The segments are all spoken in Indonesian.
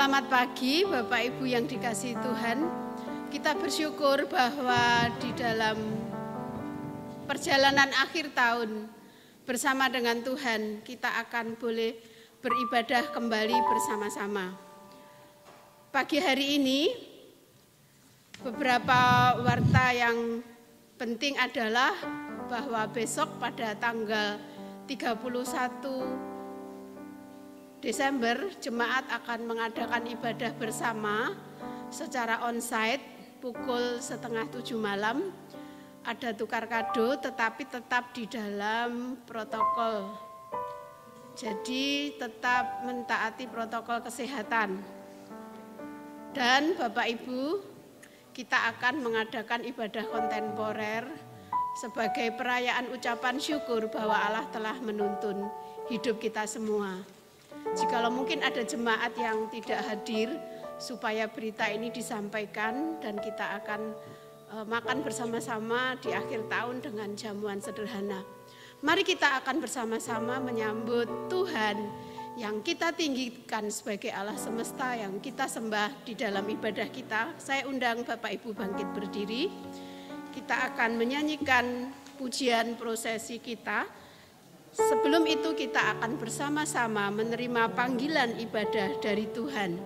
Selamat pagi Bapak Ibu yang dikasihi Tuhan. Kita bersyukur bahwa di dalam perjalanan akhir tahun bersama dengan Tuhan kita akan boleh beribadah kembali bersama-sama. Pagi hari ini beberapa warta yang penting adalah bahwa besok pada tanggal 31 Desember, jemaat akan mengadakan ibadah bersama secara onsite pukul 6:30 malam. Ada tukar kado tetapi tetap di dalam protokol. Jadi tetap mentaati protokol kesehatan. Dan Bapak Ibu, kita akan mengadakan ibadah kontemporer sebagai perayaan ucapan syukur bahwa Allah telah menuntun hidup kita semua. Jikalau mungkin ada jemaat yang tidak hadir, supaya berita ini disampaikan dan kita akan makan bersama-sama di akhir tahun dengan jamuan sederhana. Mari kita akan bersama-sama menyambut Tuhan yang kita tinggikan sebagai Allah semesta, yang kita sembah di dalam ibadah kita. Saya undang Bapak Ibu bangkit berdiri. Kita akan menyanyikan pujian prosesi kita. Sebelum itu kita akan bersama-sama menerima panggilan ibadah dari Tuhan.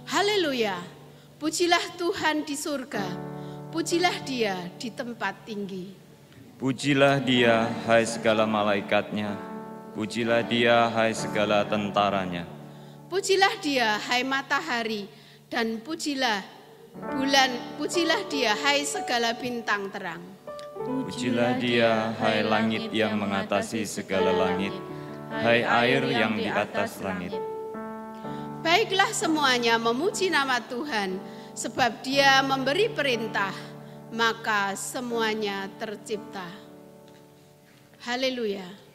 Haleluya, pujilah Tuhan di surga, pujilah Dia di tempat tinggi. Pujilah Dia, hai segala malaikatnya, pujilah Dia, hai segala tentaranya. Pujilah Dia, hai matahari, dan pujilah bulan, pujilah Dia, hai segala bintang terang. Pujilah Dia, hai langit yang mengatasi segala langit, hai air yang di atas langit. Baiklah semuanya memuji nama Tuhan, sebab Dia memberi perintah, maka semuanya tercipta. Haleluya.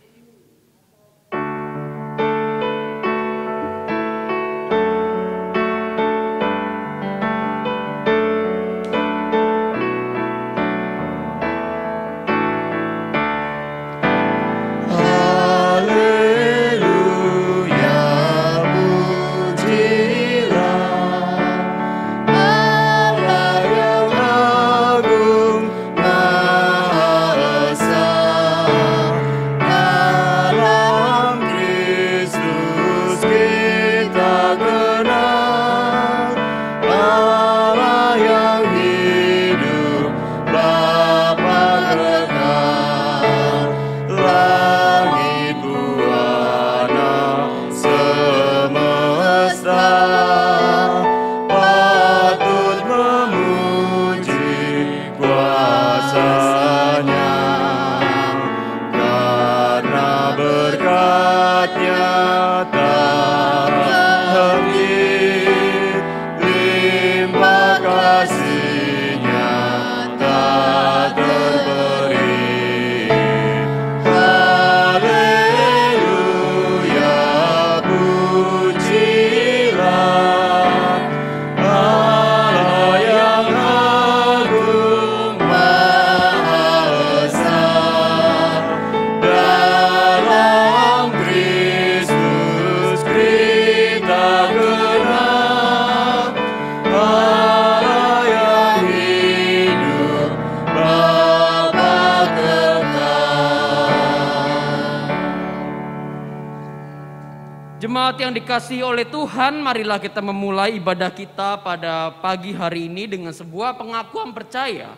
Jemaat yang dikasihi oleh Tuhan, marilah kita memulai ibadah kita pada pagi hari ini dengan sebuah pengakuan percaya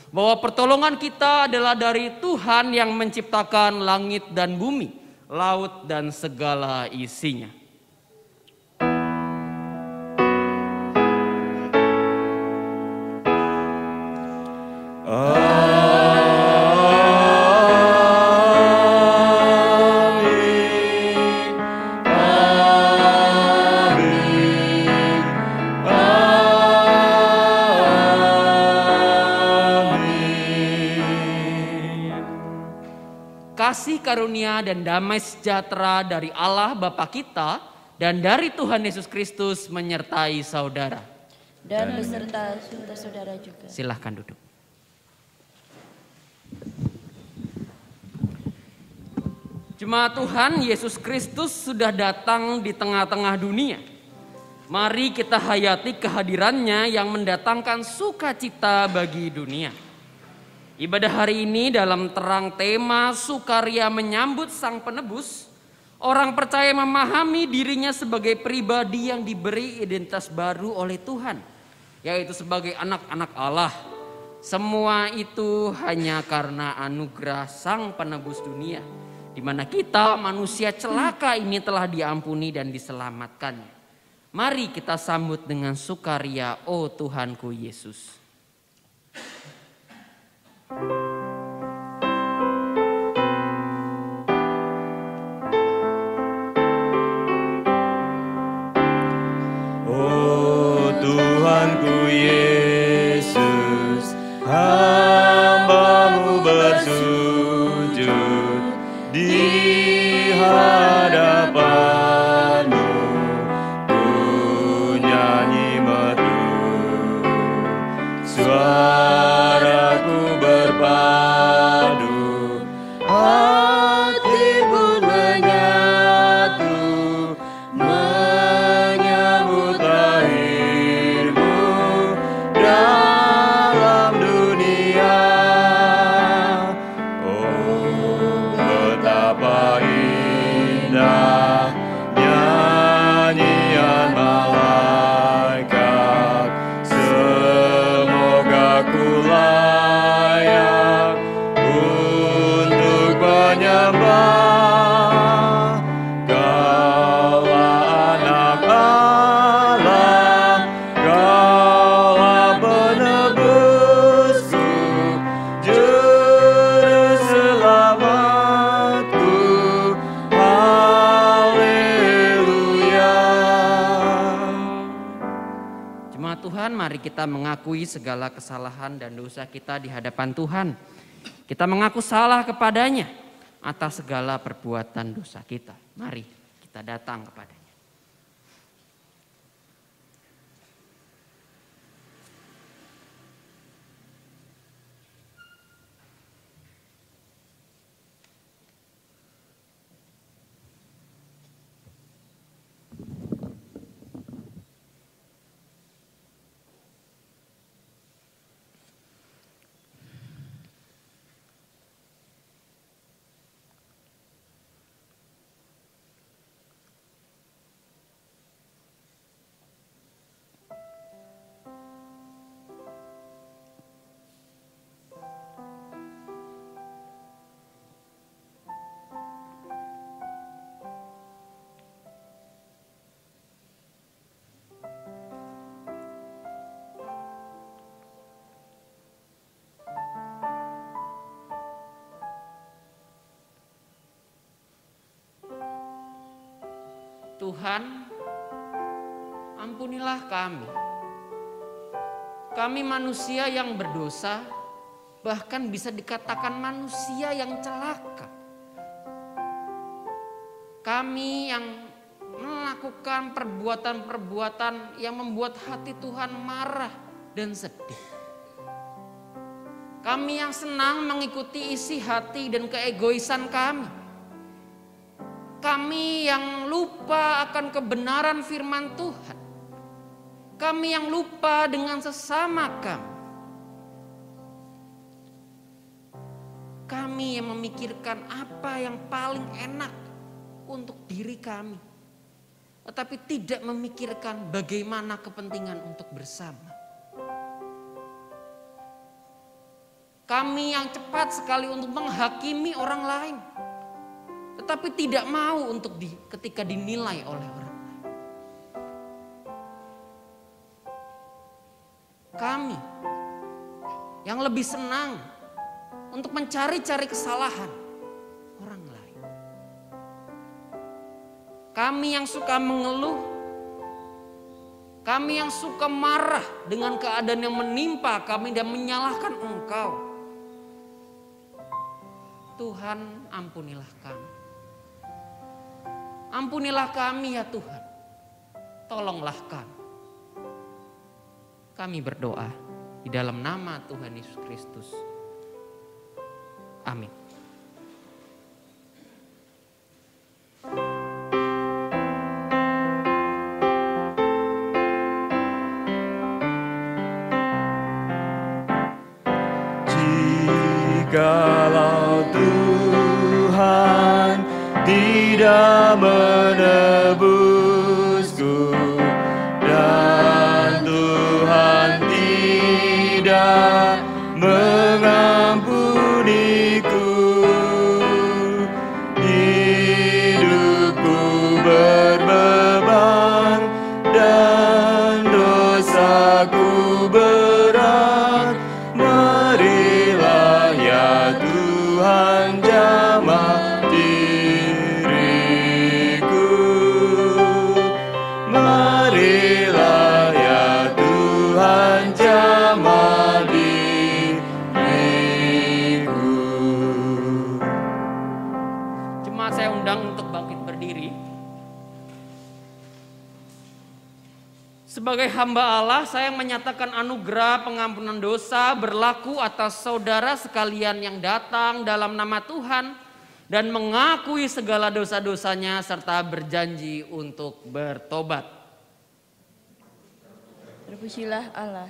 bahwa pertolongan kita adalah dari Tuhan yang menciptakan langit dan bumi, laut dan segala isinya. Kasih karunia dan damai sejahtera dari Allah Bapa kita dan dari Tuhan Yesus Kristus menyertai saudara. Dan beserta saudara juga. Silahkan duduk. Jemaat Tuhan, Yesus Kristus sudah datang di tengah-tengah dunia. Mari kita hayati kehadirannya yang mendatangkan sukacita bagi dunia. Ibadah hari ini dalam terang tema sukaria menyambut Sang Penebus, orang percaya memahami dirinya sebagai pribadi yang diberi identitas baru oleh Tuhan, yaitu sebagai anak-anak Allah. Semua itu hanya karena anugerah Sang Penebus dunia, di mana kita manusia celaka ini telah diampuni dan diselamatkannya. Mari kita sambut dengan sukaria, oh Tuhanku Yesus. Oh Tuhanku Yesus, hamba-Mu bersujud di hadapan-Mu, ku nyanyi merdu, suaraku berpadu, hati pun menyatu, menyambut lahir-Mu dalam dunia. Oh, betapa indah nyanyian malaikat, semoga ku layak untuk menyembah. Kaulah anak Allah, Kaulah penebusku, juru selamatku, haleluya. Jemaat Tuhan, mari kita mengakui segala kesalahan dan dosa kita di hadapan Tuhan. Kita mengaku salah kepadanya atas segala perbuatan dosa kita. Mari kita datang kepadanya. Tuhan, ampunilah kami. Kami manusia yang berdosa, bahkan bisa dikatakan manusia yang celaka. Kami yang melakukan perbuatan-perbuatan yang membuat hati Tuhan marah dan sedih. Kami yang senang mengikuti isi hati dan keegoisan kami. Kami yang lupa akan kebenaran firman Tuhan. Kami yang lupa dengan sesama kami. Kami yang memikirkan apa yang paling enak untuk diri kami, tetapi tidak memikirkan bagaimana kepentingan untuk bersama. Kami yang cepat sekali untuk menghakimi orang lain, tetapi tidak mau untuk ketika dinilai oleh orang lain. Kami yang lebih senang untuk mencari-cari kesalahan orang lain. Kami yang suka mengeluh, kami yang suka marah dengan keadaan yang menimpa kami dan menyalahkan Engkau. Tuhan, ampunilah kami. Ampunilah kami ya Tuhan. Tolonglah kami. Kami berdoa di dalam nama Tuhan Yesus Kristus. Amin. Jikalau Tuhan tidak menebusku dan Tuhan tidak mengampuniku, hidupku berbeban dan dosaku berat. Marilah ya Tuhan jamah diriku, marilah ya Tuhan jamah diriku. Jemaat saya undang untuk bangkit berdiri. Sebagai hamba Allah, saya menyatakan anugerah pengampunan dosa berlaku atas saudara sekalian yang datang dalam nama Tuhan dan mengakui segala dosa-dosanya serta berjanji untuk bertobat. Terpujilah Allah.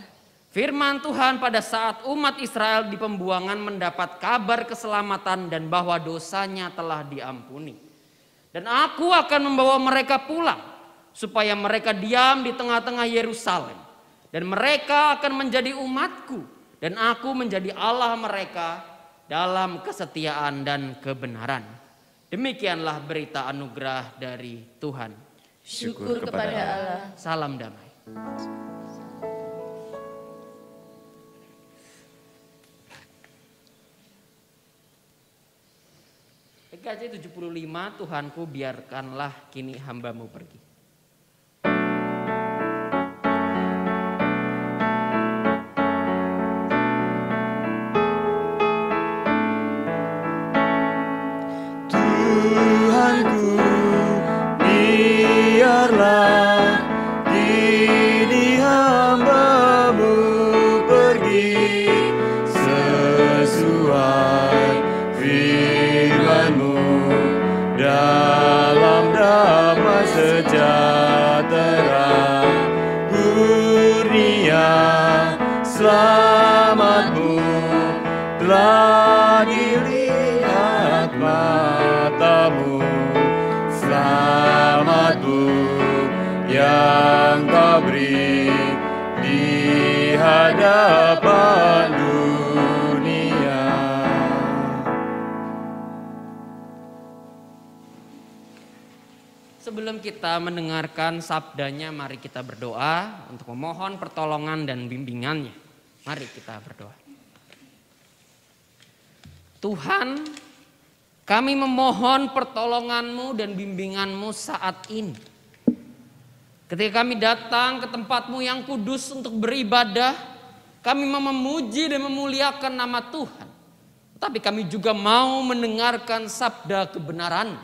Firman Tuhan pada saat umat Israel di pembuangan mendapat kabar keselamatan dan bahwa dosanya telah diampuni. Dan aku akan membawa mereka pulang supaya mereka diam di tengah-tengah Yerusalem. Dan mereka akan menjadi umatku dan aku menjadi Allah mereka dalam kesetiaan dan kebenaran. Demikianlah berita anugerah dari Tuhan. Syukur kepada Allah. Salam damai. PKJ 75, Tuhanku biarkanlah kini hambamu pergi. Tuhanku, biarlah kini hamba-Mu pergi sesuai firman-Mu dalam damai sejahtera. Kurnia selamat-Mu telah dilihat matamu, selamat-Mu yang Kau beri di hadapan dunia. Sebelum kita mendengarkan sabdanya, mari kita berdoa untuk memohon pertolongan dan bimbingannya. Mari kita berdoa. Tuhan, kami memohon pertolongan-Mu dan bimbingan-Mu saat ini. Ketika kami datang ke tempat-Mu yang kudus untuk beribadah, kami mau memuji dan memuliakan nama Tuhan. Tapi kami juga mau mendengarkan sabda kebenaran.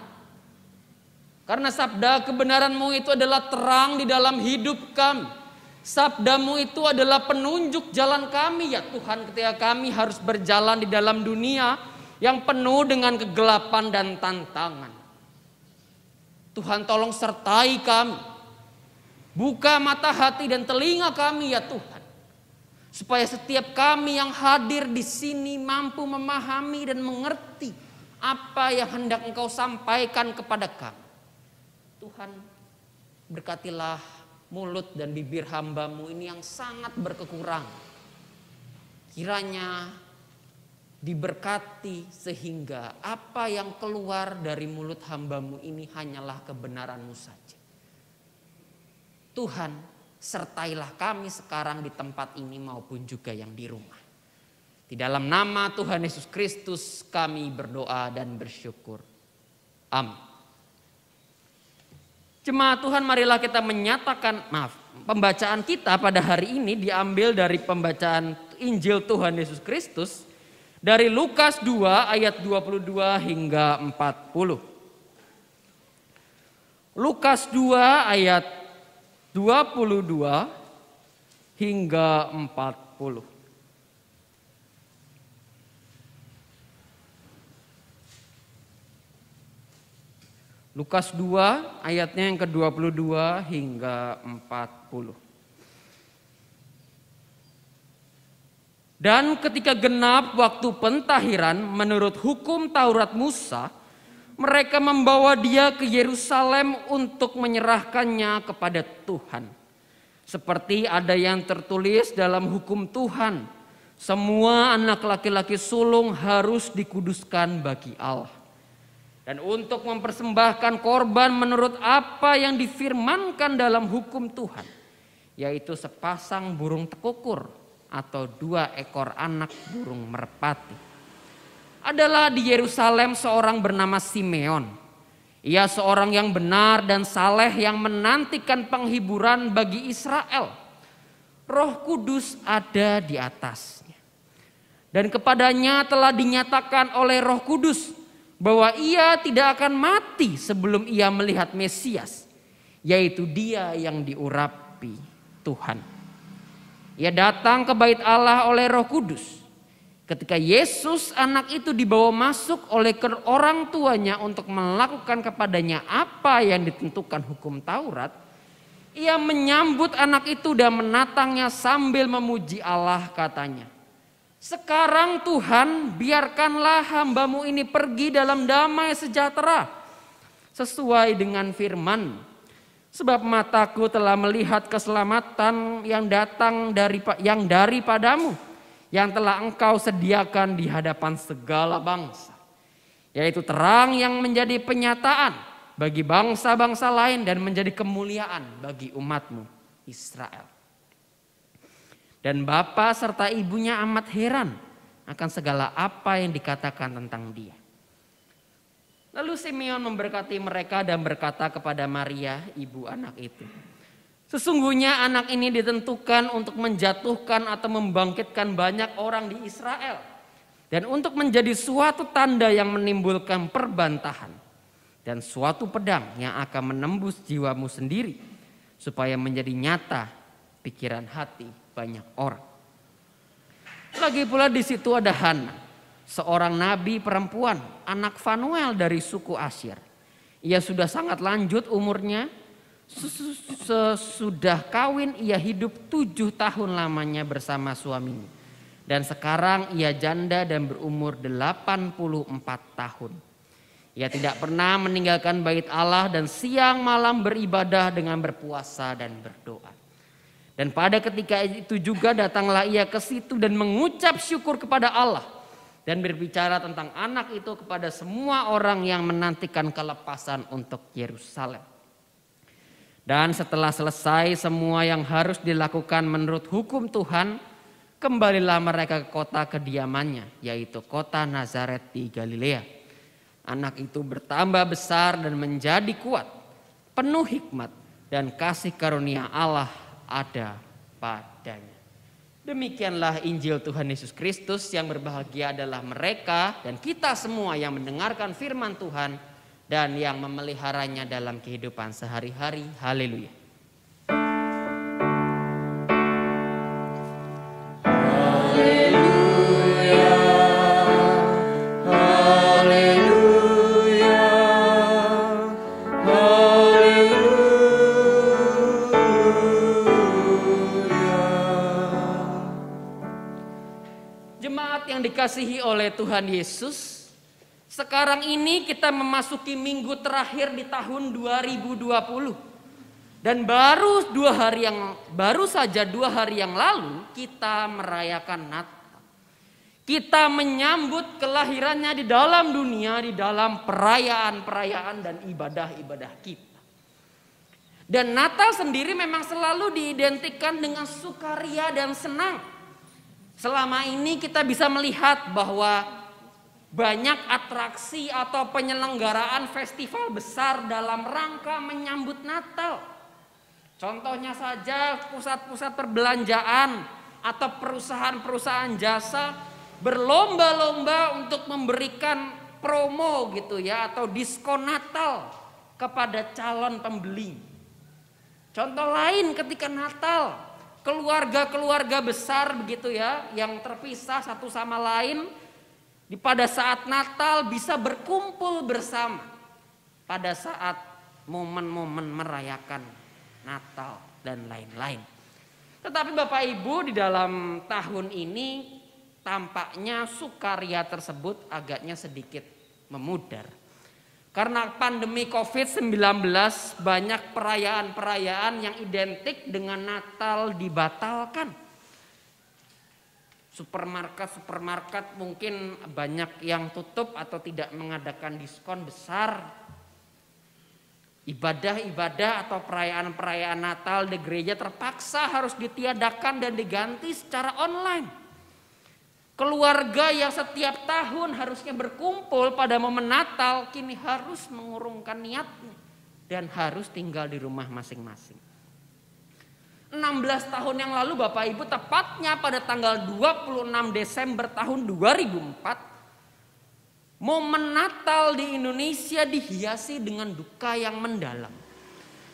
Karena sabda kebenaran-Mu itu adalah terang di dalam hidup kami. Sabda-Mu itu adalah penunjuk jalan kami ya Tuhan, ketika kami harus berjalan di dalam dunia yang penuh dengan kegelapan dan tantangan. Tuhan, tolong sertai kami. Buka mata hati dan telinga kami ya Tuhan. Supaya setiap kami yang hadir di sini mampu memahami dan mengerti apa yang hendak Engkau sampaikan kepada kami. Tuhan, berkatilah mulut dan bibir hamba-Mu ini yang sangat berkekurangan. Kiranya diberkati sehingga apa yang keluar dari mulut hamba-Mu ini hanyalah kebenaran-Mu saja. Tuhan, sertailah kami sekarang di tempat ini maupun juga yang di rumah. Di dalam nama Tuhan Yesus Kristus kami berdoa dan bersyukur. Amin. Jemaat Tuhan, marilah kita menyatakan, pembacaan kita pada hari ini diambil dari pembacaan Injil Tuhan Yesus Kristus dari Lukas 2 ayat 22 hingga 40. Lukas 2 ayat 22 hingga 40. Lukas 2 ayatnya yang ke-22 hingga 40. Dan ketika genap waktu pentahiran menurut hukum Taurat Musa, mereka membawa dia ke Yerusalem untuk menyerahkannya kepada Tuhan. Seperti ada yang tertulis dalam hukum Tuhan, semua anak laki-laki sulung harus dikuduskan bagi Allah. Dan untuk mempersembahkan korban menurut apa yang difirmankan dalam hukum Tuhan, yaitu sepasang burung tekukur atau 2 ekor anak burung merpati. Adalah di Yerusalem seorang bernama Simeon. Ia seorang yang benar dan saleh yang menantikan penghiburan bagi Israel. Roh Kudus ada di atasnya. Dan kepadanya telah dinyatakan oleh Roh Kudus bahwa ia tidak akan mati sebelum ia melihat Mesias, yaitu dia yang diurapi Tuhan. Ia datang ke bait Allah oleh Roh Kudus. Ketika Yesus anak itu dibawa masuk oleh orang tuanya untuk melakukan kepadanya apa yang ditentukan hukum Taurat, ia menyambut anak itu dan menatangnya sambil memuji Allah, katanya, "Sekarang Tuhan, biarkanlah hambamu ini pergi dalam damai sejahtera sesuai dengan firman. Sebab mataku telah melihat keselamatan yang datang daripadamu, yang telah engkau sediakan di hadapan segala bangsa, yaitu terang yang menjadi penyataan bagi bangsa-bangsa lain dan menjadi kemuliaan bagi umatmu Israel." Dan bapa serta ibunya amat heran akan segala apa yang dikatakan tentang dia. Lalu Simeon memberkati mereka dan berkata kepada Maria, ibu anak itu, "Sesungguhnya anak ini ditentukan untuk menjatuhkan atau membangkitkan banyak orang di Israel, dan untuk menjadi suatu tanda yang menimbulkan perbantahan, dan suatu pedang yang akan menembus jiwamu sendiri, supaya menjadi nyata pikiran hati banyak orang." Lagi pula di situ ada Hana, seorang nabi perempuan, anak Fanuel dari suku Asyir. Ia sudah sangat lanjut umurnya. Sesudah kawin ia hidup 7 tahun lamanya bersama suaminya. Dan sekarang ia janda dan berumur 84 tahun. Ia tidak pernah meninggalkan bait Allah dan siang malam beribadah dengan berpuasa dan berdoa. Dan pada ketika itu juga datanglah ia ke situ dan mengucap syukur kepada Allah. Dan berbicara tentang anak itu kepada semua orang yang menantikan kelepasan untuk Yerusalem. Dan setelah selesai semua yang harus dilakukan menurut hukum Tuhan, kembalilah mereka ke kota kediamannya, yaitu kota Nazaret di Galilea. Anak itu bertambah besar dan menjadi kuat, penuh hikmat, dan kasih karunia Allah ada padanya. Demikianlah Injil Tuhan Yesus Kristus. Yang berbahagia adalah mereka dan kita semua yang mendengarkan firman Tuhan dan yang memeliharanya dalam kehidupan sehari-hari. Haleluya. Jemaat yang dikasihi oleh Tuhan Yesus, sekarang ini kita memasuki minggu terakhir di tahun 2020. Dan baru saja 2 hari yang lalu kita merayakan Natal. Kita menyambut kelahirannya di dalam dunia, di dalam perayaan-perayaan dan ibadah-ibadah kita. Dan Natal sendiri memang selalu diidentikan dengan sukaria dan senang. Selama ini kita bisa melihat bahwa banyak atraksi atau penyelenggaraan festival besar dalam rangka menyambut Natal. Contohnya saja pusat-pusat perbelanjaan atau perusahaan-perusahaan jasa berlomba-lomba untuk memberikan promo gitu ya, atau diskon Natal kepada calon pembeli. Contoh lain ketika Natal, keluarga-keluarga besar begitu ya, yang terpisah satu sama lain, pada saat Natal bisa berkumpul bersama pada saat momen-momen merayakan Natal dan lain-lain. Tetapi Bapak Ibu, di dalam tahun ini tampaknya sukaria tersebut agaknya sedikit memudar. Karena pandemi COVID-19 banyak perayaan-perayaan yang identik dengan Natal dibatalkan. Supermarket mungkin banyak yang tutup atau tidak mengadakan diskon besar. Ibadah-ibadah atau perayaan-perayaan Natal di gereja terpaksa harus ditiadakan dan diganti secara online. Keluarga yang setiap tahun harusnya berkumpul pada momen Natal kini harus mengurungkan niatnya dan harus tinggal di rumah masing-masing. 16 tahun yang lalu Bapak Ibu, tepatnya pada tanggal 26 Desember tahun 2004, momen Natal di Indonesia dihiasi dengan duka yang mendalam.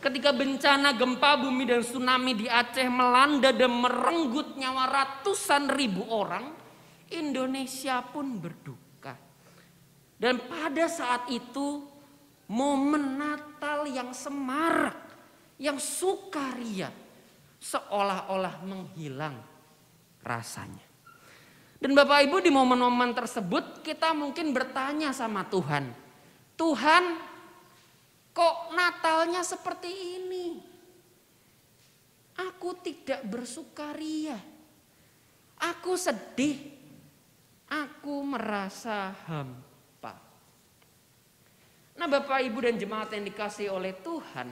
Ketika bencana gempa bumi dan tsunami di Aceh melanda dan merenggut nyawa ratusan ribu orang, Indonesia pun berduka. Dan pada saat itu momen Natal yang semarak, yang sukaria, seolah-olah menghilang rasanya. Dan Bapak Ibu, di momen-momen tersebut kita mungkin bertanya sama Tuhan, Tuhan, kok Natalnya seperti ini? Aku tidak bersukaria, aku sedih, aku merasa hampa. Nah Bapak Ibu dan jemaat yang dikasihi oleh Tuhan,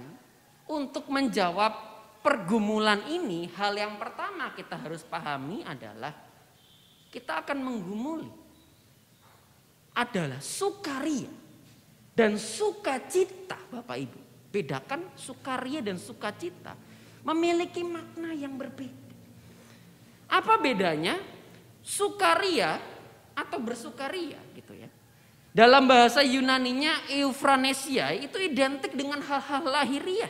untuk menjawab pergumulan ini, hal yang pertama kita harus pahami adalah kita akan menggumuli adalah sukaria dan sukacita. Bapak Ibu, bedakan sukaria dan sukacita memiliki makna yang berbeda. Apa bedanya? Sukaria atau bersukaria gitu ya. Dalam bahasa Yunaninya euphranesia itu identik dengan hal-hal lahiriah,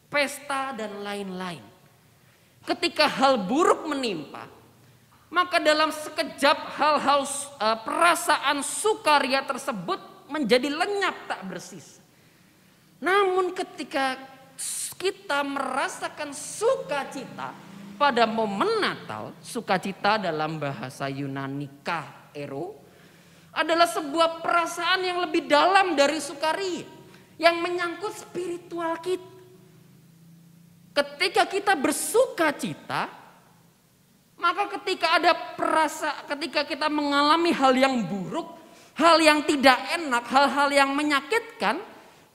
pesta dan lain-lain. Ketika hal buruk menimpa, maka dalam sekejap hal-hal perasaan sukaria tersebut menjadi lenyap tak bersisa. Namun ketika kita merasakan sukacita pada momen Natal, sukacita dalam bahasa Yunani kaero adalah sebuah perasaan yang lebih dalam dari sukaria, yang menyangkut spiritual kita. Ketika kita bersukacita, maka ketika kita mengalami hal yang buruk, hal yang tidak enak, hal-hal yang menyakitkan,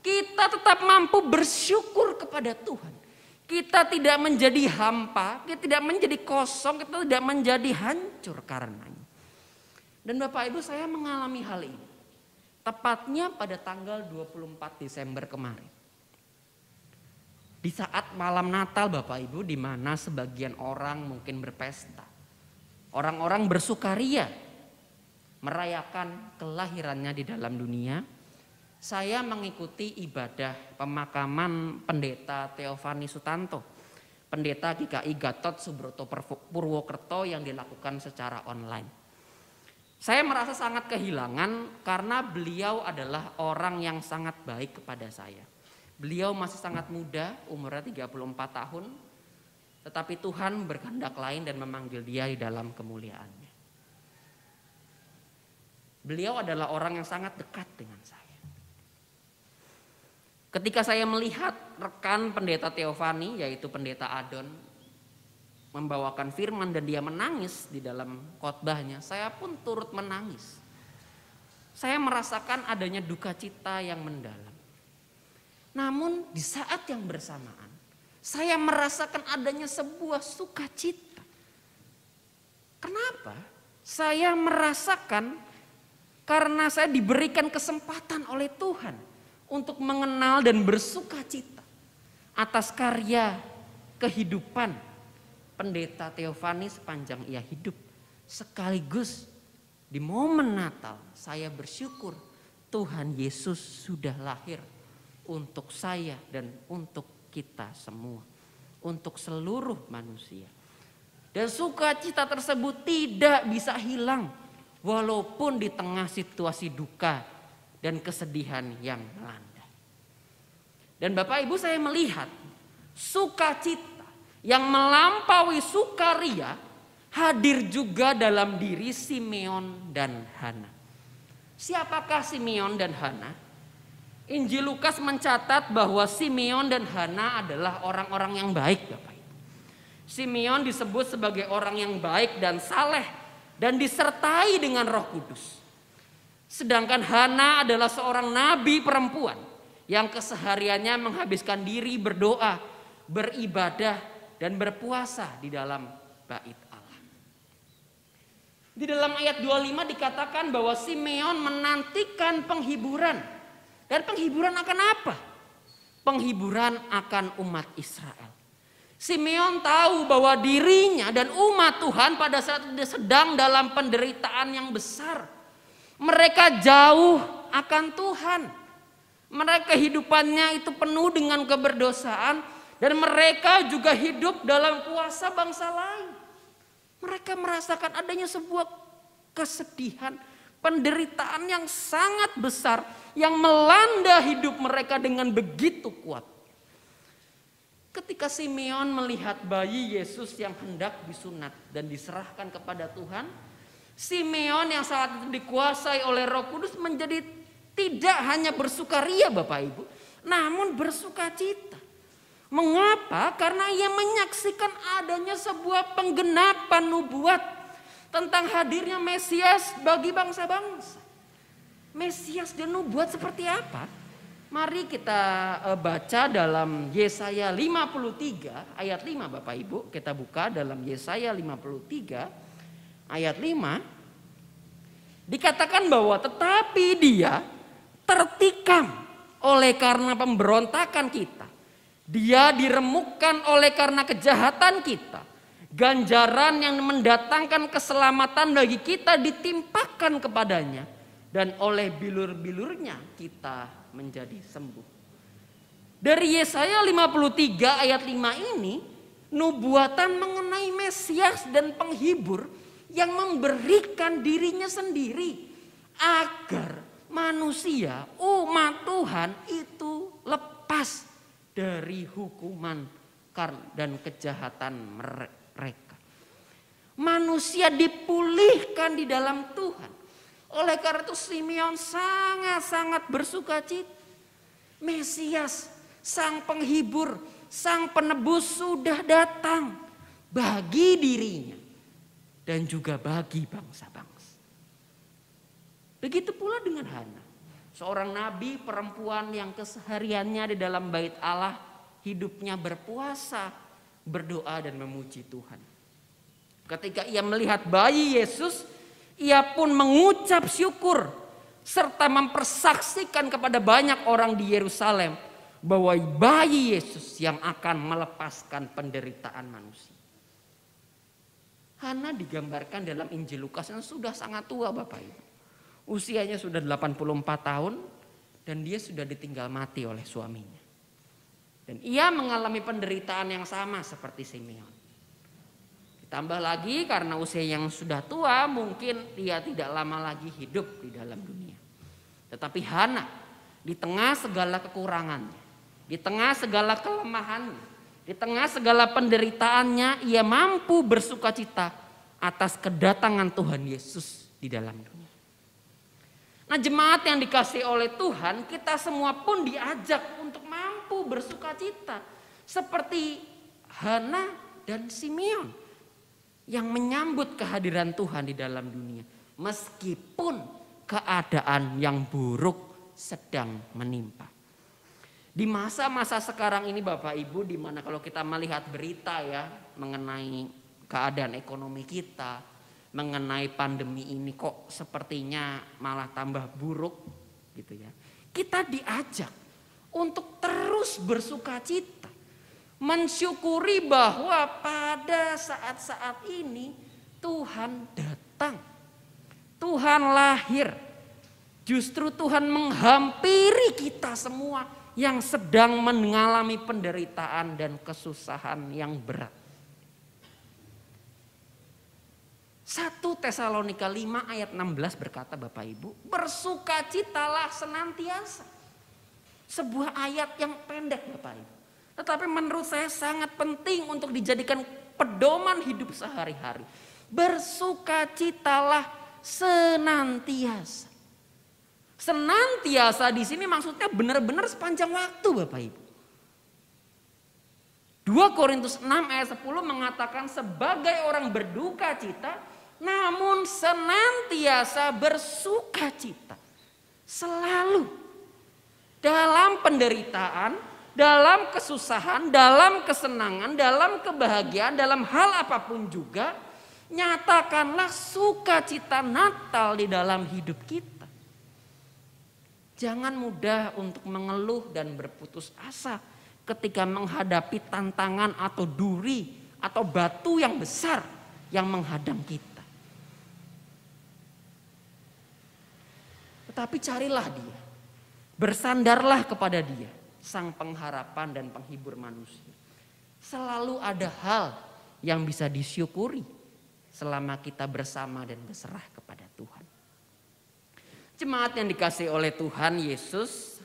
kita tetap mampu bersyukur kepada Tuhan. Kita tidak menjadi hampa, kita tidak menjadi kosong, kita tidak menjadi hancur karenanya. Dan Bapak Ibu, saya mengalami hal ini. Tepatnya pada tanggal 24 Desember kemarin. Di saat malam Natal Bapak Ibu, di mana sebagian orang mungkin berpesta. Orang-orang bersukaria merayakan kelahirannya di dalam dunia. Saya mengikuti ibadah pemakaman Pendeta Theophani Sutanto, Pendeta GKI Gatot Subroto Purwokerto yang dilakukan secara online. Saya merasa sangat kehilangan karena beliau adalah orang yang sangat baik kepada saya. Beliau masih sangat muda, umurnya 34 tahun, tetapi Tuhan berkehendak lain dan memanggil dia di dalam kemuliaannya. Beliau adalah orang yang sangat dekat dengan saya. Ketika saya melihat rekan Pendeta Theophani, yaitu Pendeta Adon, membawakan firman dan dia menangis di dalam khotbahnya, saya pun turut menangis. Saya merasakan adanya duka cita yang mendalam. Namun di saat yang bersamaan, saya merasakan adanya sebuah sukacita. Kenapa? Saya merasakan karena saya diberikan kesempatan oleh Tuhan untuk mengenal dan bersukacita atas karya kehidupan Pendeta Theophani sepanjang ia hidup. Sekaligus di momen Natal saya bersyukur Tuhan Yesus sudah lahir untuk saya dan untuk kita semua, untuk seluruh manusia. Dan sukacita tersebut tidak bisa hilang walaupun di tengah situasi duka dan kesedihan yang melanda. Dan Bapak Ibu, saya melihat sukacita yang melampaui sukaria hadir juga dalam diri Simeon dan Hana. Siapakah Simeon dan Hana? Injil Lukas mencatat bahwa Simeon dan Hana adalah orang-orang yang baik, Bapak Ibu. Simeon disebut sebagai orang yang baik dan saleh dan disertai dengan Roh Kudus. Sedangkan Hana adalah seorang nabi perempuan yang kesehariannya menghabiskan diri berdoa, beribadah dan berpuasa di dalam bait Allah. Di dalam ayat 25 dikatakan bahwa Simeon menantikan penghiburan. Dan penghiburan akan apa? Penghiburan akan umat Israel. Simeon tahu bahwa dirinya dan umat Tuhan pada saat itu sedang dalam penderitaan yang besar. Mereka jauh akan Tuhan. Mereka kehidupannya itu penuh dengan keberdosaan. Dan mereka juga hidup dalam kuasa bangsa lain. Mereka merasakan adanya sebuah kesedihan, penderitaan yang sangat besar yang melanda hidup mereka dengan begitu kuat. Ketika Simeon melihat bayi Yesus yang hendak disunat dan diserahkan kepada Tuhan, Simeon yang saat itu dikuasai oleh Roh Kudus menjadi tidak hanya bersukaria, Bapak Ibu, namun bersukacita. Mengapa? Karena ia menyaksikan adanya sebuah penggenapan nubuat tentang hadirnya Mesias bagi bangsa-bangsa. Mesias dan nubuat seperti apa? Mari kita baca dalam Yesaya 53 ayat 5, Bapak Ibu. Kita buka dalam Yesaya 53 ayat 5. Dikatakan bahwa tetapi dia tertikam oleh karena pemberontakan kita. Dia diremukkan oleh karena kejahatan kita. Ganjaran yang mendatangkan keselamatan bagi kita ditimpakan kepadanya. Dan oleh bilur-bilurnya kita menjadi sembuh. Dari Yesaya 53 ayat 5 ini, nubuatan mengenai Mesias dan penghibur yang memberikan dirinya sendiri agar manusia, umat Tuhan itu lepas dari hukuman dan kejahatan mereka. Manusia dipulihkan di dalam Tuhan. Oleh karena itu Simeon sangat-sangat bersukacita. Mesias, sang penghibur, sang penebus sudah datang bagi dirinya dan juga bagi bangsa-bangsa. Begitu pula dengan Hana, seorang nabi perempuan yang kesehariannya di dalam bait Allah hidupnya berpuasa, berdoa dan memuji Tuhan. Ketika ia melihat bayi Yesus, ia pun mengucap syukur serta mempersaksikan kepada banyak orang di Yerusalem bahwa bayi Yesus yang akan melepaskan penderitaan manusia. Hana digambarkan dalam Injil Lukas yang sudah sangat tua, Bapak Ibu. Usianya sudah 84 tahun dan dia sudah ditinggal mati oleh suaminya. Dan ia mengalami penderitaan yang sama seperti Simeon. Ditambah lagi karena usia yang sudah tua mungkin dia tidak lama lagi hidup di dalam dunia. Tetapi Hana di tengah segala kekurangannya, di tengah segala kelemahannya, di tengah segala penderitaannya, ia mampu bersukacita atas kedatangan Tuhan Yesus di dalam dunia. Nah, jemaat yang dikasihi oleh Tuhan, kita semua pun diajak untuk mampu bersukacita seperti Hana dan Simeon yang menyambut kehadiran Tuhan di dalam dunia meskipun keadaan yang buruk sedang menimpa. Di masa-masa sekarang ini Bapak Ibu, di mana kalau kita melihat berita ya mengenai keadaan ekonomi kita, mengenai pandemi ini kok sepertinya malah tambah buruk gitu ya. Kita diajak untuk terus bersukacita, mensyukuri bahwa pada saat-saat ini Tuhan datang, Tuhan lahir. Justru Tuhan menghampiri kita semua yang sedang mengalami penderitaan dan kesusahan yang berat. 1 Tesalonika 5 ayat 16 berkata Bapak Ibu, bersukacitalah senantiasa. Sebuah ayat yang pendek Bapak Ibu. Tetapi menurut saya sangat penting untuk dijadikan pedoman hidup sehari-hari. bersukacitalah senantiasa. Senantiasa di sini maksudnya benar-benar sepanjang waktu, Bapak Ibu. 2 Korintus 6 ayat 10 mengatakan sebagai orang berduka cita namun senantiasa bersukacita. Selalu dalam penderitaan, dalam kesusahan, dalam kesenangan, dalam kebahagiaan, dalam hal apapun juga, nyatakanlah sukacita Natal di dalam hidup kita. Jangan mudah untuk mengeluh dan berputus asa ketika menghadapi tantangan atau duri atau batu yang besar yang menghadang kita. Tetapi carilah Dia, bersandarlah kepada Dia, Sang pengharapan dan penghibur manusia. Selalu ada hal yang bisa disyukuri selama kita bersama dan berserah kepada Tuhan. Jemaat yang dikasihi oleh Tuhan Yesus,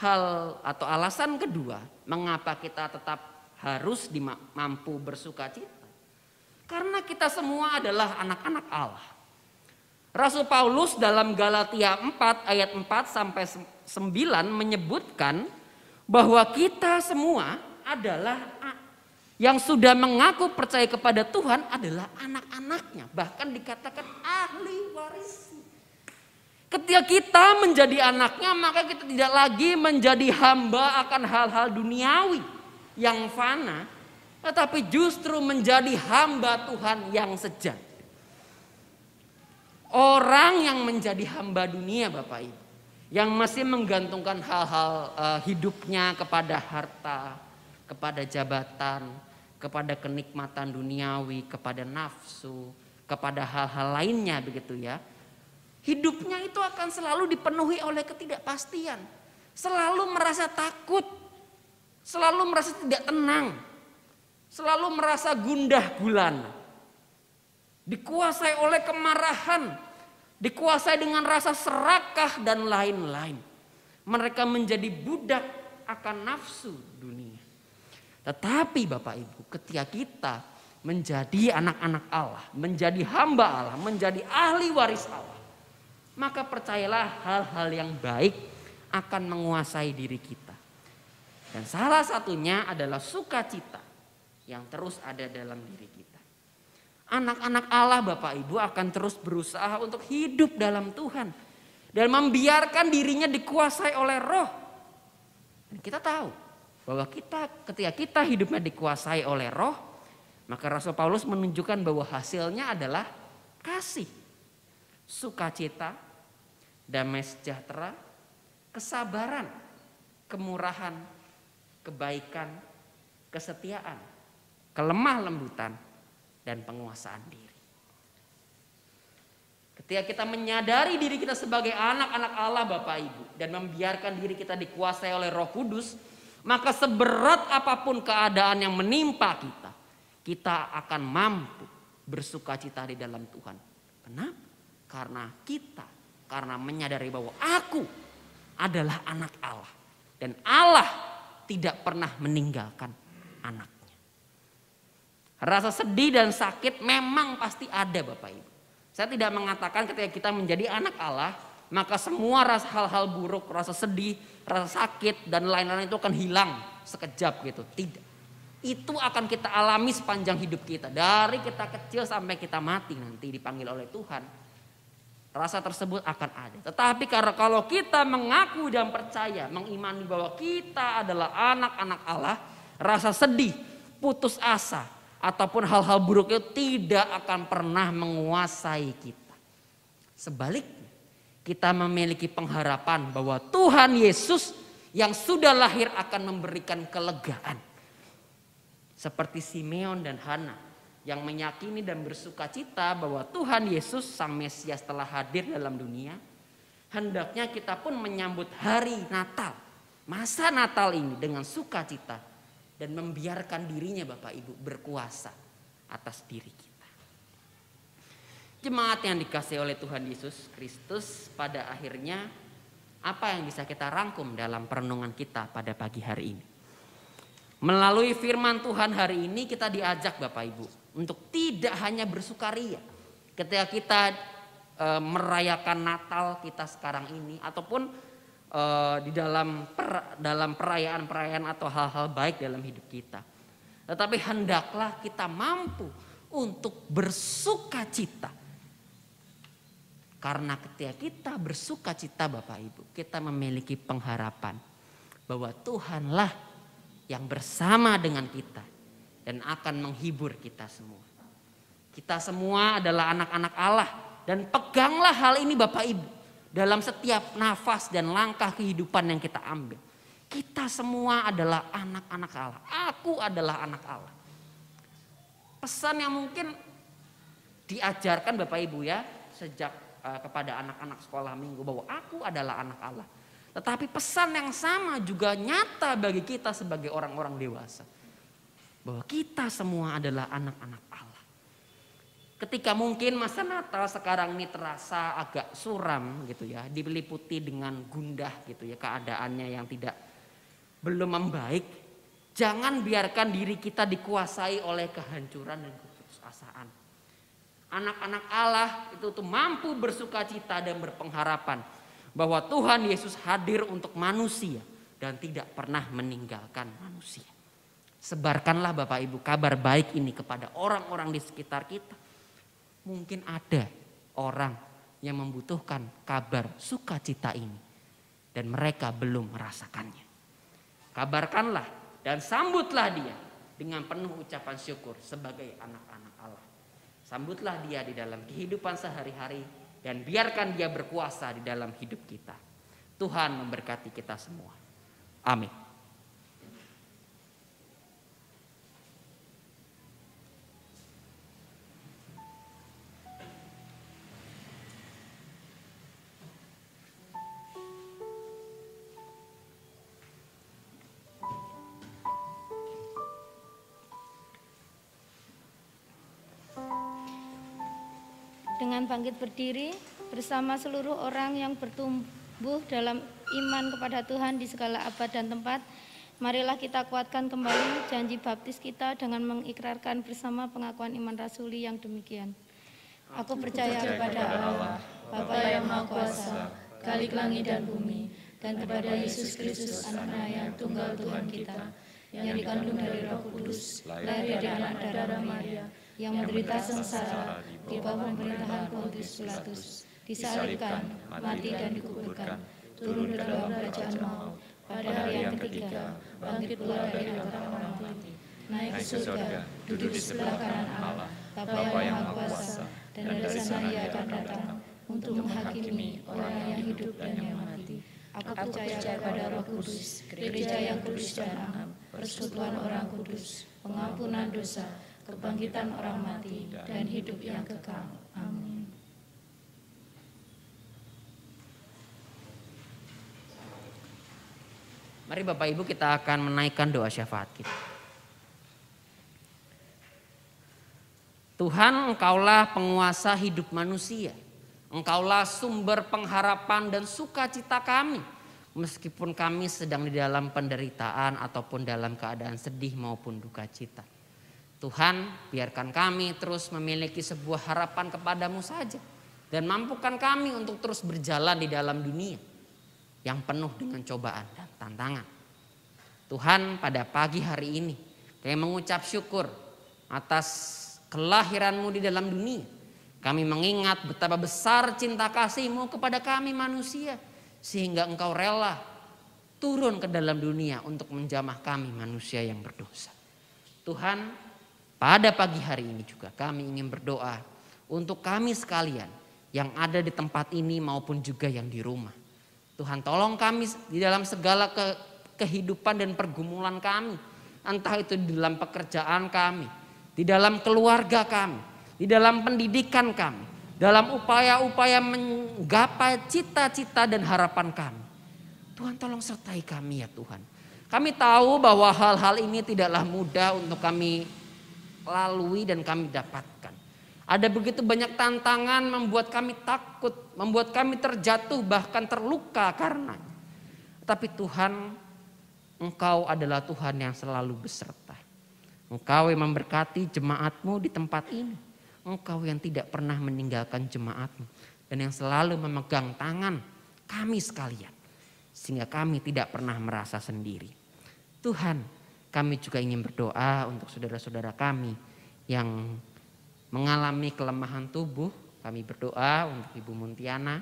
hal atau alasan kedua mengapa kita tetap harus mampu bersukacita. Karena kita semua adalah anak-anak Allah. Rasul Paulus dalam Galatia 4 ayat 4 sampai 9 menyebutkan bahwa kita semua adalah yang sudah mengaku percaya kepada Tuhan adalah anak-anaknya. Bahkan dikatakan ahli waris. Ketika kita menjadi anaknya, maka kita tidak lagi menjadi hamba akan hal-hal duniawi yang fana, tetapi justru menjadi hamba Tuhan yang sejati. Orang yang menjadi hamba dunia, Bapak Ibu, yang masih menggantungkan hal-hal hidupnya kepada harta, kepada jabatan, kepada kenikmatan duniawi, kepada nafsu, kepada hal-hal lainnya begitu ya. Hidupnya itu akan selalu dipenuhi oleh ketidakpastian. Selalu merasa takut. Selalu merasa tidak tenang. Selalu merasa gundah gulana. Dikuasai oleh kemarahan. Dikuasai dengan rasa serakah dan lain-lain. Mereka menjadi budak akan nafsu dunia. Tetapi Bapak Ibu, ketika kita menjadi anak-anak Allah, menjadi hamba Allah, menjadi ahli waris Allah, maka percayalah hal-hal yang baik akan menguasai diri kita. Dan salah satunya adalah sukacita yang terus ada dalam diri kita. Anak-anak Allah Bapak Ibu akan terus berusaha untuk hidup dalam Tuhan. Dan membiarkan dirinya dikuasai oleh Roh. Dan kita tahu bahwa ketika kita hidupnya dikuasai oleh Roh, maka Rasul Paulus menunjukkan bahwa hasilnya adalah kasih, sukacita, damai sejahtera, kesabaran, kemurahan, kebaikan, kesetiaan, kelemah lembutan, dan penguasaan diri. Ketika kita menyadari diri kita sebagai anak-anak Allah Bapak Ibu dan membiarkan diri kita dikuasai oleh Roh Kudus, maka seberat apapun keadaan yang menimpa kita, kita akan mampu bersukacita di dalam Tuhan. Kenapa? Karena menyadari bahwa aku adalah anak Allah. Dan Allah tidak pernah meninggalkan anaknya. Rasa sedih dan sakit memang pasti ada Bapak Ibu. Saya tidak mengatakan ketika kita menjadi anak Allah, maka semua hal-hal buruk, rasa sedih, rasa sakit dan lain-lain itu akan hilang sekejap gitu. Tidak. Itu akan kita alami sepanjang hidup kita. Dari kita kecil sampai kita mati nanti dipanggil oleh Tuhan. Rasa tersebut akan ada. Tetapi karena kalau kita mengaku dan percaya, mengimani bahwa kita adalah anak-anak Allah, rasa sedih, putus asa, ataupun hal-hal buruk itu tidak akan pernah menguasai kita. Sebaliknya, kita memiliki pengharapan bahwa Tuhan Yesus yang sudah lahir akan memberikan kelegaan. Seperti Simeon dan Hana yang meyakini dan bersukacita bahwa Tuhan Yesus Sang Mesias telah hadir dalam dunia. Hendaknya kita pun menyambut hari Natal, masa Natal ini dengan sukacita dan membiarkan dirinya Bapak Ibu berkuasa atas diri kita. Jemaat yang dikasihi oleh Tuhan Yesus Kristus, pada akhirnya apa yang bisa kita rangkum dalam perenungan kita pada pagi hari ini? Melalui firman Tuhan hari ini kita diajak Bapak Ibu untuk tidak hanya bersukaria ketika kita merayakan Natal kita sekarang ini, ataupun di dalam perayaan-perayaan atau hal-hal baik dalam hidup kita. Tetapi hendaklah kita mampu untuk bersuka cita. Karena ketika kita bersuka cita Bapak Ibu, kita memiliki pengharapan bahwa Tuhanlah yang bersama dengan kita dan akan menghibur kita semua. Kita semua adalah anak-anak Allah, dan peganglah hal ini Bapak Ibu dalam setiap nafas dan langkah kehidupan yang kita ambil. Kita semua adalah anak-anak Allah. Aku adalah anak Allah. Pesan yang mungkin diajarkan Bapak Ibu ya sejak kepada anak-anak sekolah minggu bahwa aku adalah anak Allah. Tetapi pesan yang sama juga nyata bagi kita sebagai orang-orang dewasa. Bahwa kita semua adalah anak-anak Allah. Ketika mungkin masa Natal sekarang ini terasa agak suram gitu ya, diliputi dengan gundah gitu ya, keadaannya yang belum membaik. Jangan biarkan diri kita dikuasai oleh kehancuran dan keputusasaan. Anak-anak Allah itu tuh mampu bersuka cita dan berpengharapan bahwa Tuhan Yesus hadir untuk manusia dan tidak pernah meninggalkan manusia. Sebarkanlah Bapak Ibu kabar baik ini kepada orang-orang di sekitar kita. Mungkin ada orang yang membutuhkan kabar sukacita ini dan mereka belum merasakannya. Kabarkanlah dan sambutlah dia dengan penuh ucapan syukur sebagai anak-anak Allah. Sambutlah dia di dalam kehidupan sehari-hari dan biarkan dia berkuasa di dalam hidup kita. Tuhan memberkati kita semua. Amin. Dengan bangkit berdiri bersama seluruh orang yang bertumbuh dalam iman kepada Tuhan di segala abad dan tempat, marilah kita kuatkan kembali janji baptis kita dengan mengikrarkan bersama pengakuan iman rasuli yang demikian. Aku percaya kepada Allah, Bapa yang Maha Kuasa, Khalik langit dan bumi, dan kepada Yesus Kristus Anaknya yang tunggal Tuhan kita, yang dikandung dari Roh Kudus, lahir dari anak darah Maria, yang menderita sengsara di bawah pemerintahan Pontius Pilatus, disalibkan, mati dan dikuburkan, turun ke dalam kerajaan maut, pada hari yang ketiga bangkit pula dari antara orang mati, naik ke surga, duduk di sebelah kanan Allah, Bapa yang Maha Kuasa, dan dari sana Ia akan datang untuk menghakimi orang yang hidup dan yang mati. Aku percaya kepada Roh Kudus, gereja yang kudus dan am, persekutuan orang kudus, pengampunan dosa, kebangkitan orang mati, dan hidup yang kekal. Amin. Mari Bapak Ibu kita akan menaikkan doa syafaat kita. Tuhan, Engkaulah penguasa hidup manusia. Engkaulah sumber pengharapan dan sukacita kami. Meskipun kami sedang di dalam penderitaan ataupun dalam keadaan sedih maupun duka cita. Tuhan, biarkan kami terus memiliki sebuah harapan kepadamu saja. Dan mampukan kami untuk terus berjalan di dalam dunia yang penuh dengan cobaan dan tantangan. Tuhan, pada pagi hari ini kami mengucap syukur atas kelahiranmu di dalam dunia. Kami mengingat betapa besar cinta kasih-Mu kepada kami manusia. Sehingga Engkau rela turun ke dalam dunia untuk menjamah kami manusia yang berdosa. Tuhan, pada pagi hari ini juga kami ingin berdoa untuk kami sekalian yang ada di tempat ini maupun juga yang di rumah. Tuhan, tolong kami di dalam segala kehidupan dan pergumulan kami. Entah itu di dalam pekerjaan kami, di dalam keluarga kami, di dalam pendidikan kami, dalam upaya-upaya menggapai cita-cita dan harapan kami. Tuhan, tolong sertai kami ya Tuhan. Kami tahu bahwa hal-hal ini tidaklah mudah untuk kami lalui dan kami dapatkan. Ada begitu banyak tantangan membuat kami takut, membuat kami terjatuh bahkan terluka karenanya. Tapi Tuhan, Engkau adalah Tuhan yang selalu beserta. Engkau yang memberkati jemaat-Mu di tempat ini. Engkau yang tidak pernah meninggalkan jemaat-Mu. Dan yang selalu memegang tangan kami sekalian. Sehingga kami tidak pernah merasa sendiri. Tuhan, kami juga ingin berdoa untuk saudara-saudara kami yang mengalami kelemahan tubuh. Kami berdoa untuk Ibu Muntiana.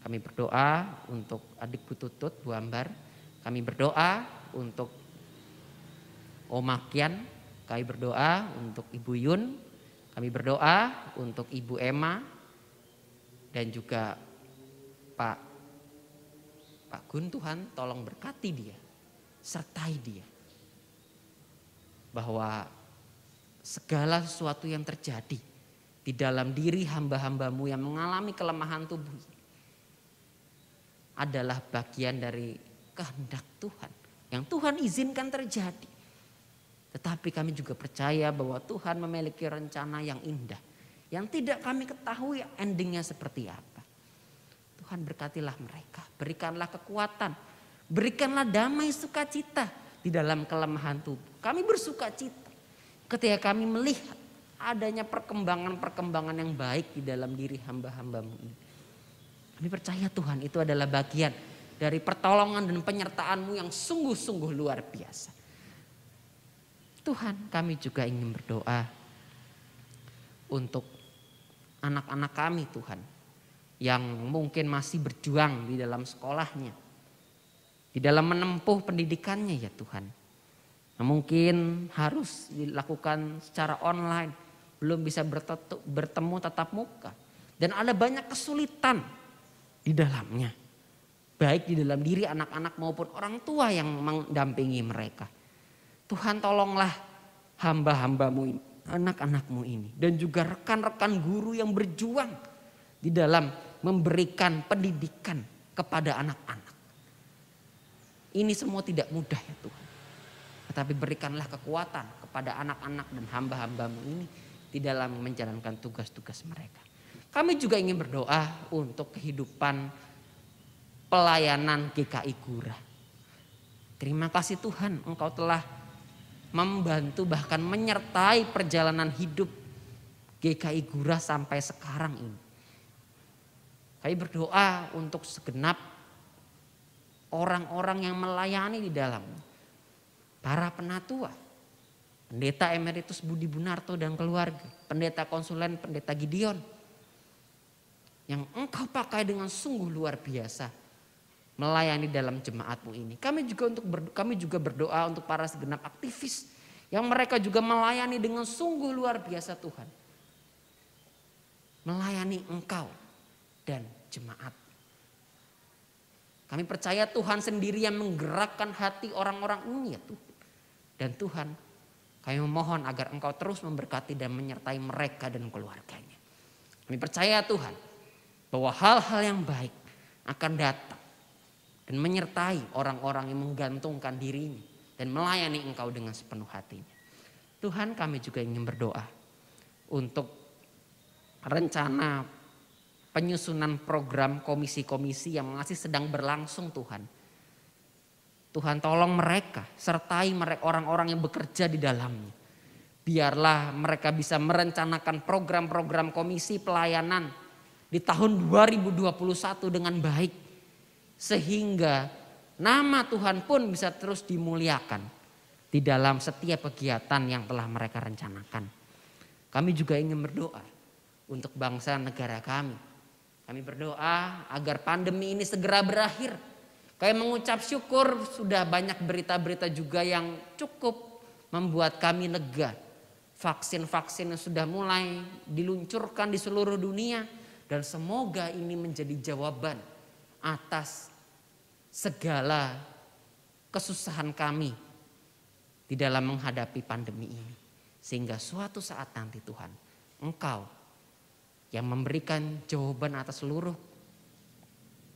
Kami berdoa untuk adik Bu Tutut, Bu Ambar. Kami berdoa untuk Om Makian. Kami berdoa untuk Ibu Yun. Kami berdoa untuk Ibu Emma. Dan juga Pak Gun. Tuhan tolong berkati dia. Sertai dia. Bahwa segala sesuatu yang terjadi di dalam diri hamba-hambamu yang mengalami kelemahan tubuh adalah bagian dari kehendak Tuhan yang Tuhan izinkan terjadi. Tetapi kami juga percaya bahwa Tuhan memiliki rencana yang indah yang tidak kami ketahui endingnya seperti apa. Tuhan berkatilah mereka, berikanlah kekuatan, berikanlah damai sukacita di dalam kelemahan tubuh. Kami bersukacita ketika kami melihat adanya perkembangan-perkembangan yang baik di dalam diri hamba-hambamu ini. Kami percaya Tuhan itu adalah bagian dari pertolongan dan penyertaan-Mu yang sungguh-sungguh luar biasa. Tuhan, kami juga ingin berdoa untuk anak-anak kami Tuhan. Yang mungkin masih berjuang di dalam sekolahnya. Di dalam menempuh pendidikannya ya Tuhan. Nah, mungkin harus dilakukan secara online. Belum bisa bertemu tatap muka. Dan ada banyak kesulitan di dalamnya. Baik di dalam diri anak-anak maupun orang tua yang mendampingi mereka. Tuhan tolonglah hamba-hambamu ini, anak-anakmu ini. Dan juga rekan-rekan guru yang berjuang di dalam memberikan pendidikan kepada anak-anak. Ini semua tidak mudah ya Tuhan. Tetapi berikanlah kekuatan kepada anak-anak dan hamba-hambamu ini di dalam menjalankan tugas-tugas mereka. Kami juga ingin berdoa untuk kehidupan pelayanan GKI Gura. Terima kasih Tuhan, Engkau telah membantu bahkan menyertai perjalanan hidup GKI Gura sampai sekarang ini. Kami berdoa untuk segenap orang-orang yang melayani di dalam. Para penatua, Pendeta Emeritus Budi Bunarto dan keluarga, Pendeta Konsulen, Pendeta Gideon. Yang Engkau pakai dengan sungguh luar biasa melayani dalam jemaat-Mu ini. Kami juga berdoa untuk para segenap aktivis yang mereka juga melayani dengan sungguh luar biasa Tuhan. Melayani Engkau dan jemaat. Kami percaya Tuhan sendiri yang menggerakkan hati orang-orang ini ya Tuhan. Dan Tuhan, kami memohon agar Engkau terus memberkati dan menyertai mereka dan keluarganya. Kami percaya Tuhan bahwa hal-hal yang baik akan datang dan menyertai orang-orang yang menggantungkan dirinya dan melayani Engkau dengan sepenuh hatinya. Tuhan, kami juga ingin berdoa untuk rencana penyusunan program komisi-komisi yang masih sedang berlangsung Tuhan. Tuhan tolong mereka, sertai mereka orang-orang yang bekerja di dalamnya. Biarlah mereka bisa merencanakan program-program komisi pelayanan di tahun 2021 dengan baik. Sehingga nama Tuhan pun bisa terus dimuliakan di dalam setiap kegiatan yang telah mereka rencanakan. Kami juga ingin berdoa untuk bangsa negara kami. Kami berdoa agar pandemi ini segera berakhir. Kami mengucap syukur sudah banyak berita-berita juga yang cukup membuat kami lega. Vaksin-vaksin yang sudah mulai diluncurkan di seluruh dunia. Dan semoga ini menjadi jawaban atas segala kesusahan kami di dalam menghadapi pandemi ini. Sehingga suatu saat nanti Tuhan, Engkau yang memberikan jawaban atas seluruh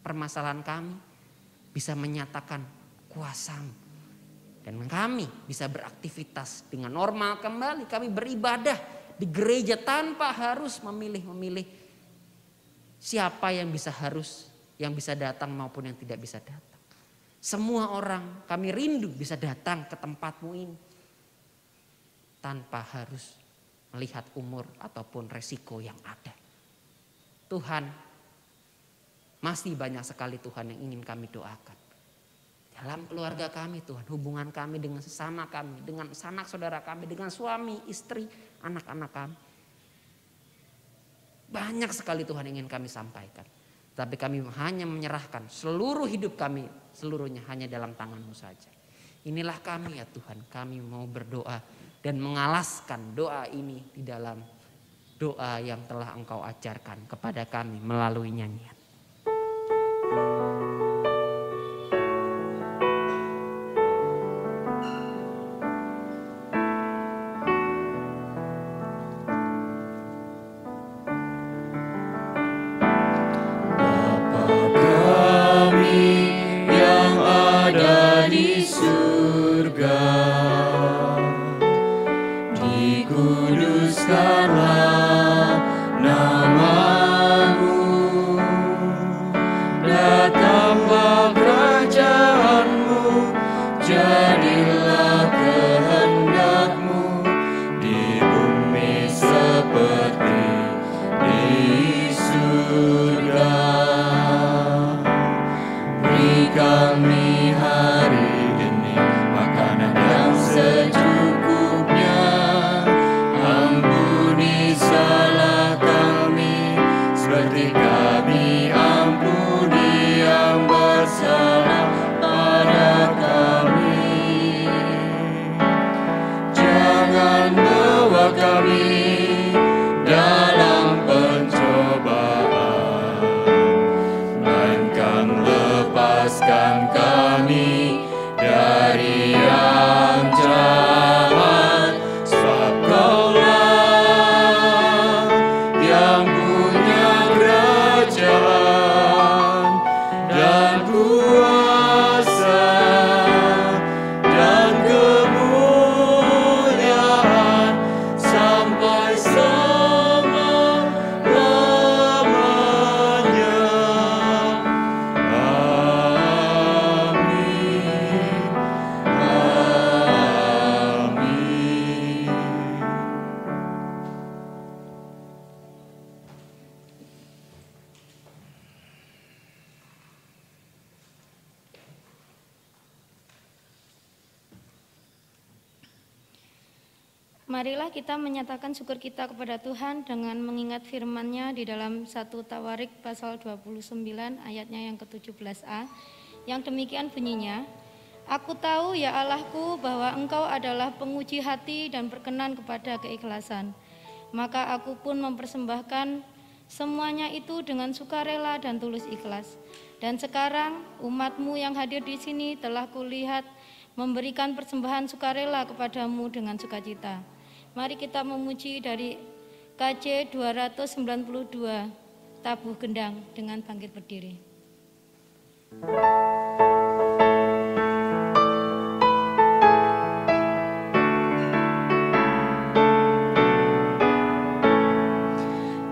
permasalahan kami bisa menyatakan kuasa-Mu. Dan kami bisa beraktivitas dengan normal kembali. Kami beribadah di gereja tanpa harus memilih siapa yang bisa datang maupun yang tidak bisa datang. Semua orang kami rindu bisa datang ke tempat-Mu ini. tanpa harus melihat umur ataupun resiko yang ada. Tuhan, masih banyak sekali Tuhan yang ingin kami doakan. Dalam keluarga kami Tuhan, hubungan kami dengan sesama kami, dengan sanak saudara kami, dengan suami, istri, anak-anak kami. Banyak sekali Tuhan ingin kami sampaikan. Tapi kami hanya menyerahkan seluruh hidup kami, seluruhnya hanya dalam tangan-Mu saja. Inilah kami ya Tuhan, kami mau berdoa dan mengalaskan doa ini di dalam doa yang telah Engkau ajarkan kepada kami melalui nyanyian. Marilah kita menyatakan syukur kita kepada Tuhan dengan mengingat firman-Nya di dalam 1 Tawarik pasal 29 ayatnya yang ke-17a, yang demikian bunyinya, Aku tahu ya Allahku bahwa Engkau adalah penguji hati dan berkenan kepada keikhlasan. Maka aku pun mempersembahkan semuanya itu dengan sukarela dan tulus ikhlas. Dan sekarang umat-Mu yang hadir di sini telah kulihat memberikan persembahan sukarela kepadamu dengan sukacita. Mari kita memuji dari KJ 292, Tabuh Gendang dengan bangkit berdiri.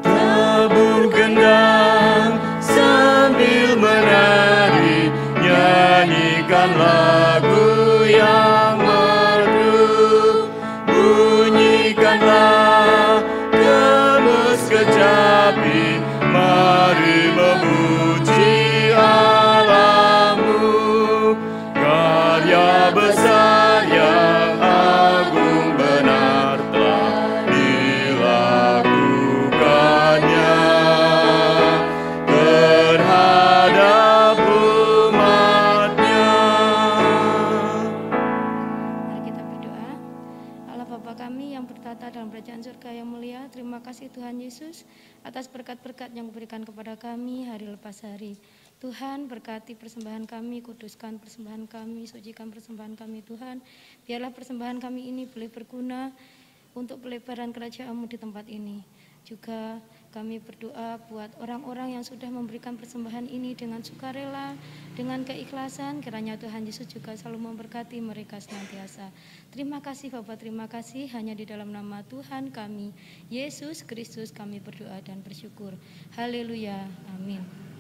Tabuh gendang sambil menari, nyanyikan lagu yang merdu, bunyikanlah gemes kecapi, mari memuji Allahmu. Karya besar yang agung benar telah dilakukannya terhadap umatnya. Mari kita berdoa. Allah Bapa kami yang bertata dalam kerajaan surga yang mulia, terima kasih Tuhan Yesus atas berkat-berkat yang diberikan kepada kami hari lepas hari. Tuhan, berkati persembahan kami, kuduskan persembahan kami, sucikan persembahan kami Tuhan. Biarlah persembahan kami ini boleh berguna untuk pelebaran kerajaan-Mu di tempat ini. Juga kami berdoa buat orang-orang yang sudah memberikan persembahan ini dengan sukarela, dengan keikhlasan. Kiranya Tuhan Yesus juga selalu memberkati mereka senantiasa. Terima kasih Bapak, terima kasih. Hanya di dalam nama Tuhan kami, Yesus Kristus, kami berdoa dan bersyukur. Haleluya, amin.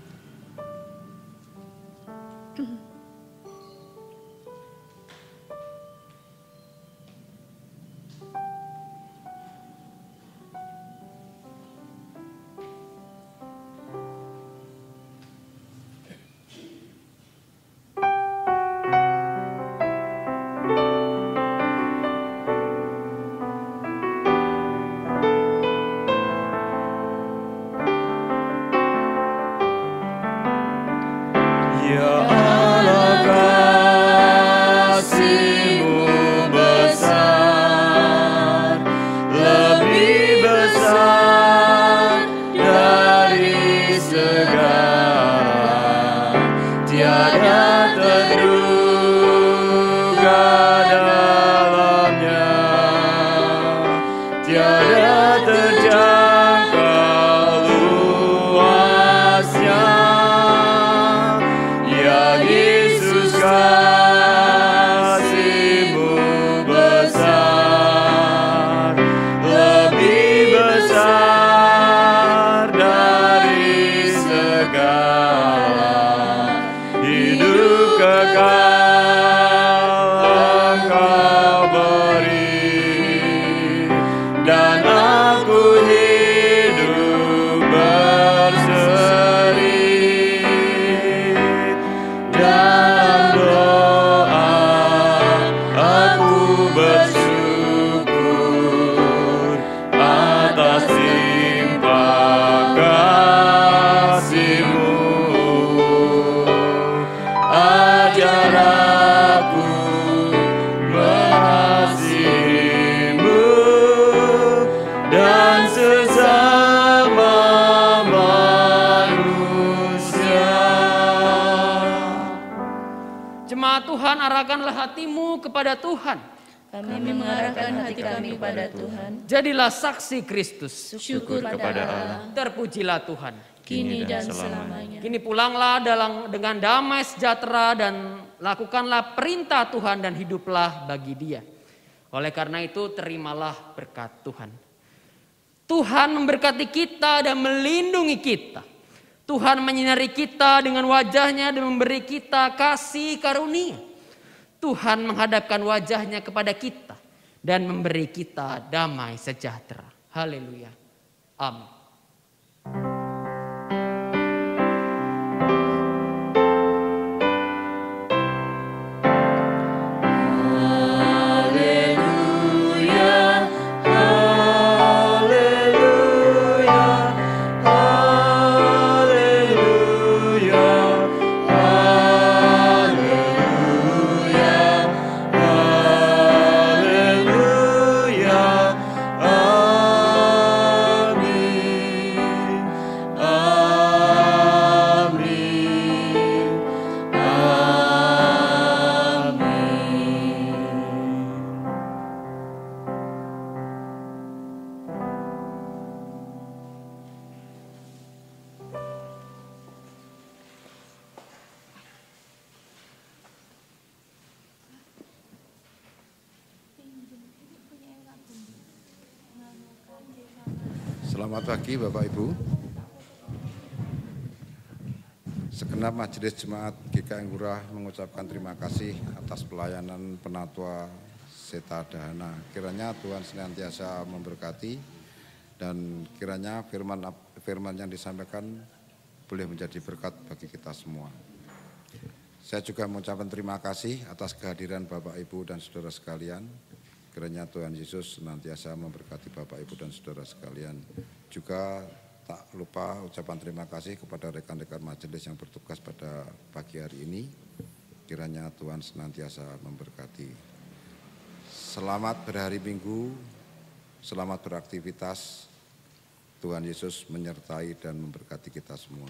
Tuhan, arahkanlah hatimu kepada Tuhan. Kami mengarahkan hati kami kepada Tuhan. Jadilah saksi Kristus. Syukur kepada Allah. Terpujilah Tuhan. Kini dan selamanya. Kini pulanglah dengan damai sejahtera dan lakukanlah perintah Tuhan dan hiduplah bagi Dia. Oleh karena itu terimalah berkat Tuhan. Tuhan memberkati kita dan melindungi kita. Tuhan menyinari kita dengan wajahnya dan memberi kita kasih karunia. Tuhan menghadapkan wajahnya kepada kita dan memberi kita damai sejahtera. Haleluya. Amin. Selamat pagi Bapak Ibu. Segenap Majelis Jemaat GKI Ngurah mengucapkan terima kasih atas pelayanan Penatua Seta Dahana. Kiranya Tuhan senantiasa memberkati dan kiranya firman yang disampaikan boleh menjadi berkat bagi kita semua. Saya juga mengucapkan terima kasih atas kehadiran Bapak Ibu dan saudara sekalian. Kiranya Tuhan Yesus senantiasa memberkati Bapak Ibu dan saudara sekalian. Juga tak lupa ucapan terima kasih kepada rekan-rekan majelis yang bertugas pada pagi hari ini. Kiranya Tuhan senantiasa memberkati. Selamat berhari Minggu, selamat beraktivitas. Tuhan Yesus menyertai dan memberkati kita semua.